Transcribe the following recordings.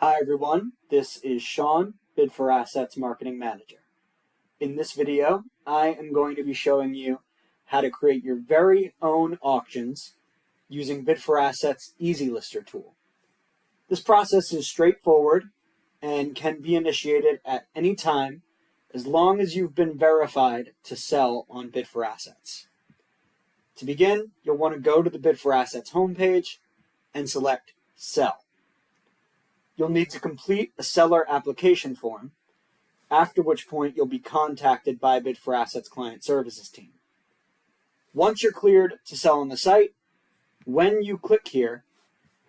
Hi everyone, this is Sean, Bid4Assets Marketing Manager. In this video, I am going to be showing you how to create your very own auctions using Bid4Assets Easy Lister tool. This process is straightforward and can be initiated at any time as long as you've been verified to sell on Bid4Assets. To begin, you'll want to go to the Bid4Assets homepage and select Sell. You'll need to complete a seller application form, after which point you'll be contacted by Bid4Assets Client Services team. Once you're cleared to sell on the site, when you click here,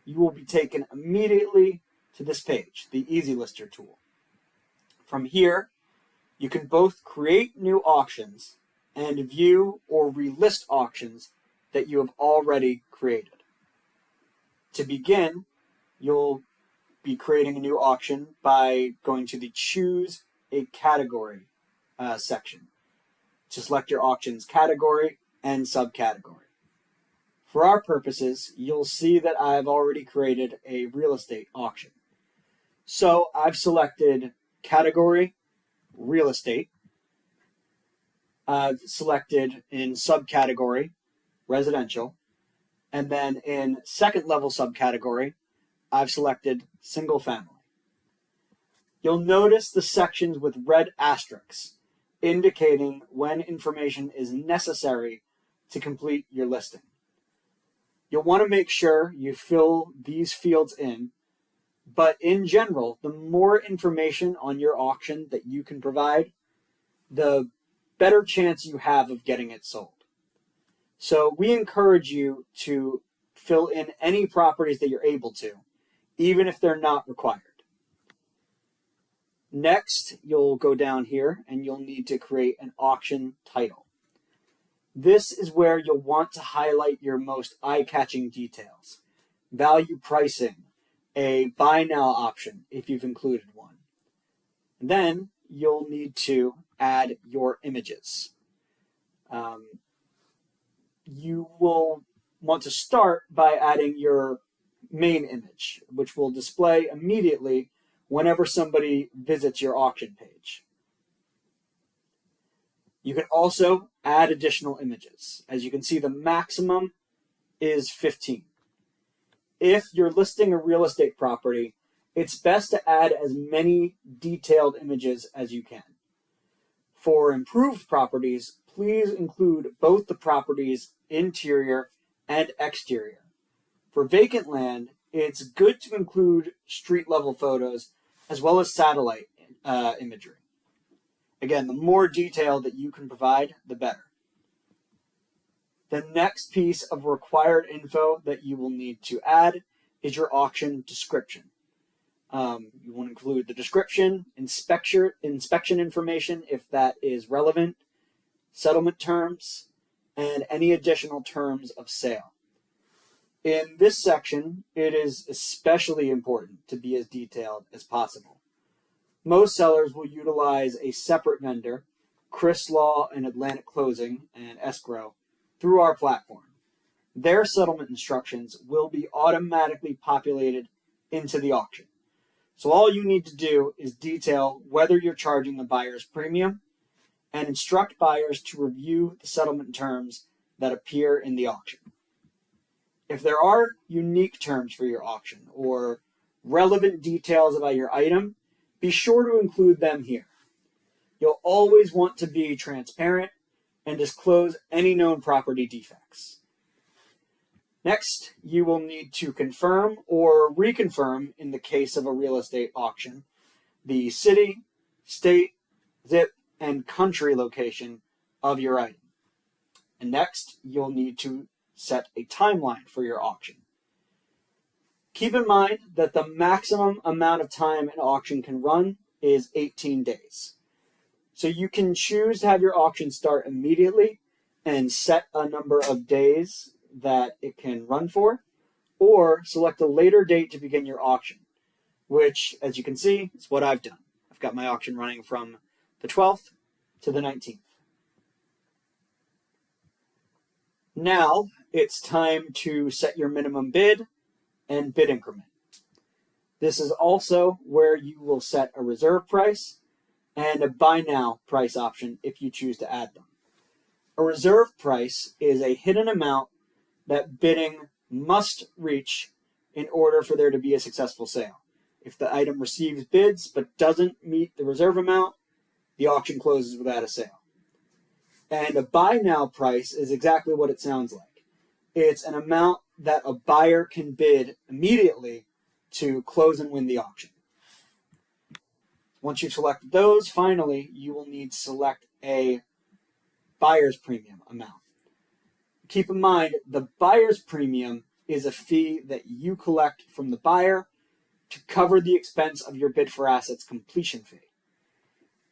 you will be taken immediately to this page, the Easy Lister tool. From here, you can both create new auctions and view or relist auctions that you have already created. To begin, you'll be creating a new auction by going to the Choose a Category section to select your auction's category and subcategory. For our purposes, you'll see that I've already created a real estate auction. So I've selected category real estate. I've selected in subcategory residential, and then in second level subcategory, I've selected single family. You'll notice the sections with red asterisks indicating when information is necessary to complete your listing. You'll want to make sure you fill these fields in, but in general, the more information on your auction that you can provide, the better chance you have of getting it sold. So we encourage you to fill in any properties that you're able to, even if they're not required. Next, you'll go down here and you'll need to create an auction title. This is where you'll want to highlight your most eye-catching details. Value pricing, a buy now option if you've included one. Then you'll need to add your images. You will want to start by adding your main image, which will display immediately whenever somebody visits your auction page. You can also add additional images. As you can see, the maximum is 15. If you're listing a real estate property, it's best to add as many detailed images as you can. For improved properties, please include both the property's interior and exterior. For vacant land, it's good to include street-level photos as well as satellite imagery. Again, the more detail that you can provide, the better. The next piece of required info that you will need to add is your auction description. You want to include the description, inspection information if that is relevant, settlement terms, and any additional terms of sale. In this section, it is especially important to be as detailed as possible. Most sellers will utilize a separate vendor, Chris Law and Atlantic Closing and Escrow, through our platform. Their settlement instructions will be automatically populated into the auction. So all you need to do is detail whether you're charging the buyer's premium and instruct buyers to review the settlement terms that appear in the auction. If there are unique terms for your auction or relevant details about your item, be sure to include them here. You'll always want to be transparent and disclose any known property defects. Next, you will need to confirm or reconfirm, in the case of a real estate auction, the city, state, zip, and country location of your item. And next, you'll need to set a timeline for your auction. Keep in mind that the maximum amount of time an auction can run is 18 days. So you can choose to have your auction start immediately and set a number of days that it can run for, or select a later date to begin your auction, which, as you can see, is what I've done. I've got my auction running from the 12th to the 19th. Now it's time to set your minimum bid and bid increment. This is also where you will set a reserve price and a buy now price option if you choose to add them. A reserve price is a hidden amount that bidding must reach in order for there to be a successful sale. If the item receives bids but doesn't meet the reserve amount, the auction closes without a sale. And a buy now price is exactly what it sounds like. It's an amount that a buyer can bid immediately to close and win the auction. Once you've selected those, finally, you will need to select a buyer's premium amount. Keep in mind, the buyer's premium is a fee that you collect from the buyer to cover the expense of your Bid4Assets completion fee.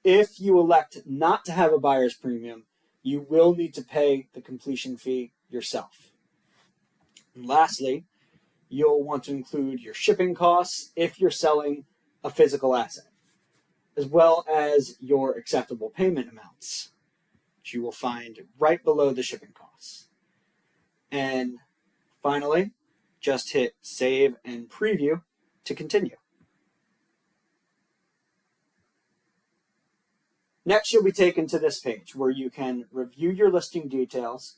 If you elect not to have a buyer's premium, you will need to pay the completion fee yourself. And lastly, you'll want to include your shipping costs if you're selling a physical asset, as well as your acceptable payment amounts, which you will find right below the shipping costs. And finally, just hit save and preview to continue. Next, you'll be taken to this page where you can review your listing details,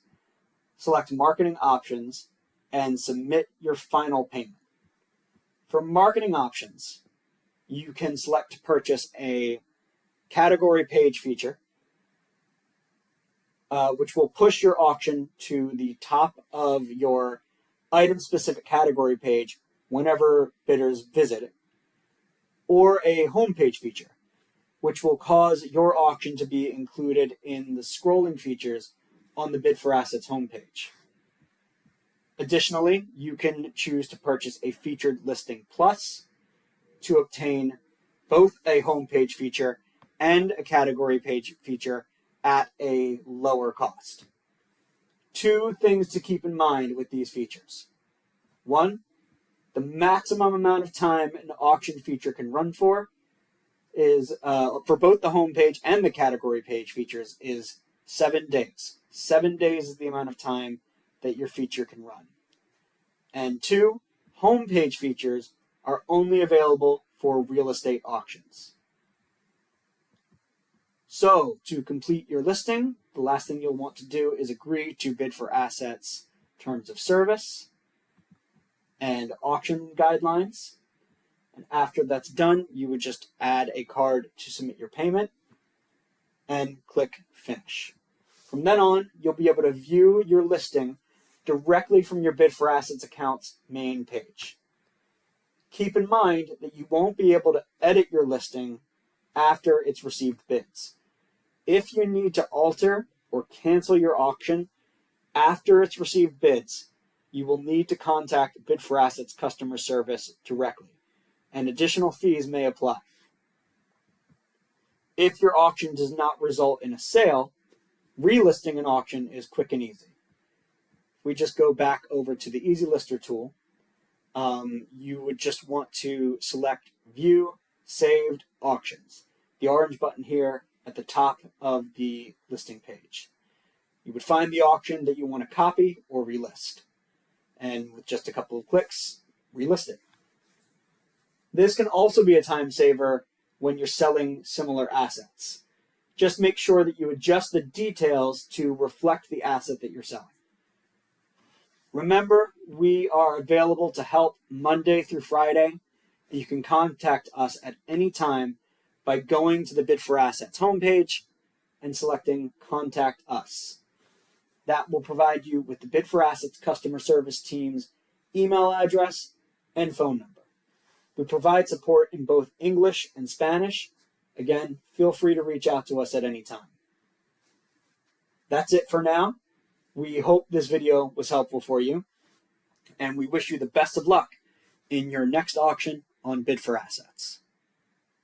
select marketing options, and submit your final payment. For marketing options, you can select to purchase a category page feature, which will push your auction to the top of your item-specific category page whenever bidders visit it, or a homepage feature, which will cause your auction to be included in the scrolling features on the Bid4Assets homepage. Additionally, you can choose to purchase a featured listing plus to obtain both a homepage feature and a category page feature at a lower cost. Two things to keep in mind with these features. One, the maximum amount of time an auction feature can run for is, for both the homepage and the category page features, is 7 days. 7 days is the amount of time that your feature can run. And two, homepage features are only available for real estate auctions. So, to complete your listing, the last thing you'll want to do is agree to Bid4Assets terms of service and auction guidelines. And after that's done, you would just add a card to submit your payment and click Finish. From then on, you'll be able to view your listing directly from your Bid4Assets account's main page. Keep in mind that you won't be able to edit your listing after it's received bids. If you need to alter or cancel your auction after it's received bids, you will need to contact Bid4Assets customer service directly, and additional fees may apply. If your auction does not result in a sale, relisting an auction is quick and easy. We just go back over to the Easy Lister tool. You would just want to select View Saved Auctions, the orange button here at the top of the listing page. You would find the auction that you want to copy or relist, and with just a couple of clicks, relist it. This can also be a time saver when you're selling similar assets. Just make sure that you adjust the details to reflect the asset that you're selling. Remember, we are available to help Monday through Friday, and you can contact us at any time by going to the Bid4Assets homepage and selecting Contact Us. That will provide you with the Bid4Assets customer service team's email address and phone number. We provide support in both English and Spanish. Again, feel free to reach out to us at any time. That's it for now. We hope this video was helpful for you, and we wish you the best of luck in your next auction on Bid4Assets.